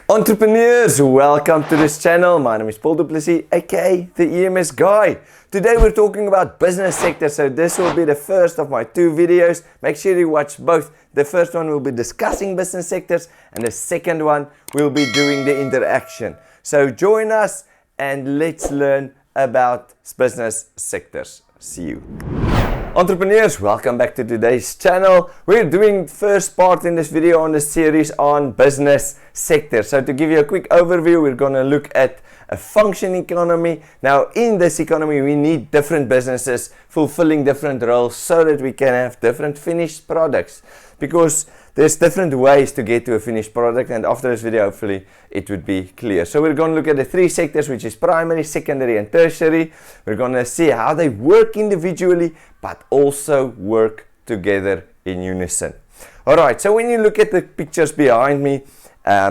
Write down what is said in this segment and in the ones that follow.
Entrepreneurs, welcome to this channel. My name is Mr Du Plessis, aka the EMS guy. Today we're talking about business sector, so this will be the first of my two videos. Make sure you watch both. The first one will be discussing business sectors and the second one will be doing the interaction. So join us and let's learn about business sectors. See you. Entrepreneurs, welcome back to today's channel. We're doing first part in this video on the series on business sector. So to give you a quick overview, we're going to look at a functioning economy. Now in this economy we need different businesses fulfilling different roles so that we can have different finished products, because there's different ways to get to a finished product, and after this video hopefully it would be clear. So we're going to look at the three sectors, which is primary, secondary and tertiary. We're going to see how they work individually but also work together in unison. Alright, so when you look at the pictures behind me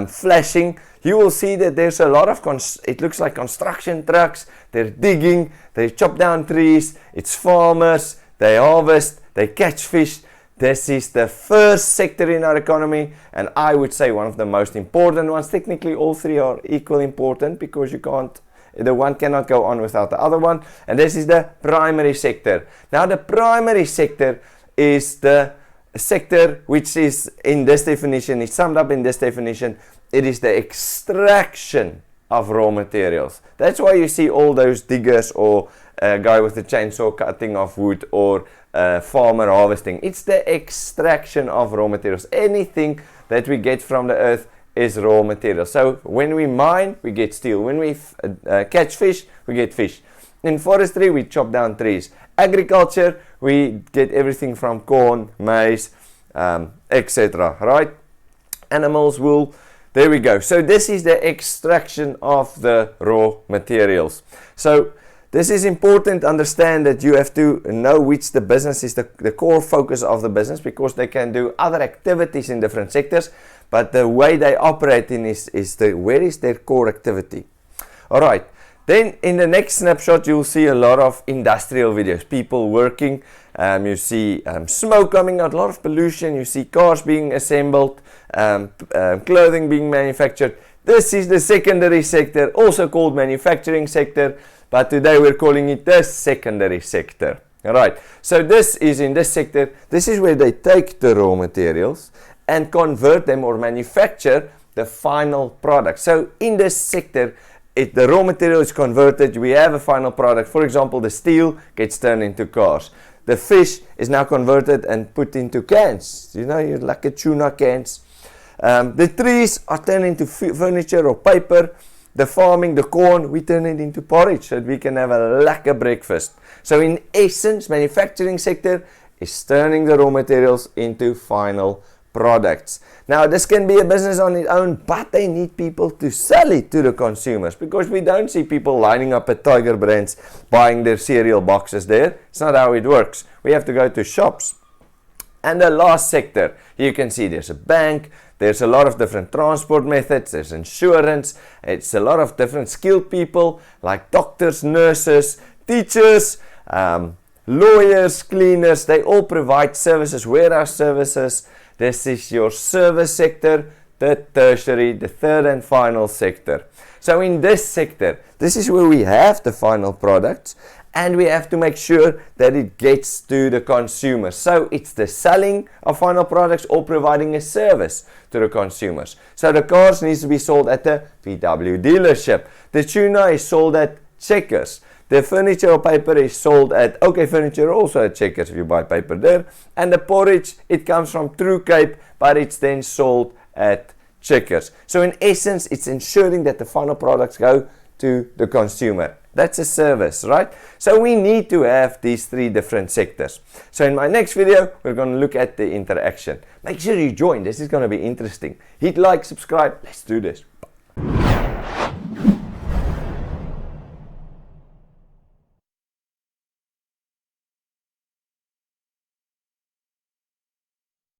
flashing, you will see that there's a lot of, it looks like construction trucks. They're digging, they chop down trees, it's farmers, they harvest, they catch fish. This is the first sector in our economy, and I would say one of the most important ones. Technically all three are equally important because the one cannot go on without the other one, and this is the primary sector. Now the primary sector is the sector which is in this definition, it's summed up in this definition. It is the extraction of raw materials. That's why you see all those diggers or a guy with a chainsaw cutting off wood or farmer harvesting. It's the extraction of raw materials. Anything that we get from the earth is raw material. So when we mine, we get steel. When we catch fish, we get fish. In forestry, we chop down trees. Agriculture, we get everything from corn, maize, etc. Right? Animals, wool. There we go. So this is the extraction of the raw materials. So this is important to understand, that you have to know which the business is the core focus of the business, because they can do other activities in different sectors, but the way they operate in is where is their core activity. Alright, then in the next snapshot you'll see a lot of industrial videos, people working, you see smoke coming out, a lot of pollution, you see cars being assembled, clothing being manufactured. This is the secondary sector, also called manufacturing sector, but today we're calling it the secondary sector. Alright, so this is in this sector, this is where they take the raw materials and convert them or manufacture the final product. So in this sector, the raw material is converted, we have a final product. For example, the steel gets turned into cars. The fish is now converted and put into cans, you know, like a tuna cans. The trees are turned into furniture or paper. The farming, the corn, we turn it into porridge so that we can have a lekker breakfast. So in essence, manufacturing sector is turning the raw materials into final products. Now this can be a business on its own, but they need people to sell it to the consumers, because we don't see people lining up at Tiger Brands buying their cereal boxes there. It's not how it works. We have to go to shops. And the last sector, you can see there's a bank, there's a lot of different transport methods, there's insurance, it's a lot of different skilled people like doctors, nurses, teachers, lawyers, cleaners. They all provide services, warehouse services. This is your service sector, the tertiary, the third and final sector. So in this sector, this is where we have the final products, and we have to make sure that it gets to the consumer. So it's the selling of final products or providing a service to the consumers. So the cars needs to be sold at the VW dealership. The tuna is sold at Checkers. The furniture or paper is sold at OK Furniture, also at Checkers if you buy paper there. And the porridge, it comes from True Cape, but it's then sold at Checkers. So in essence, it's ensuring that the final products go to the consumer. That's a service, right? So we need to have these three different sectors. So in my next video, we're going to look at the interaction. Make sure you join. This is going to be interesting. Hit like, subscribe. Let's do this.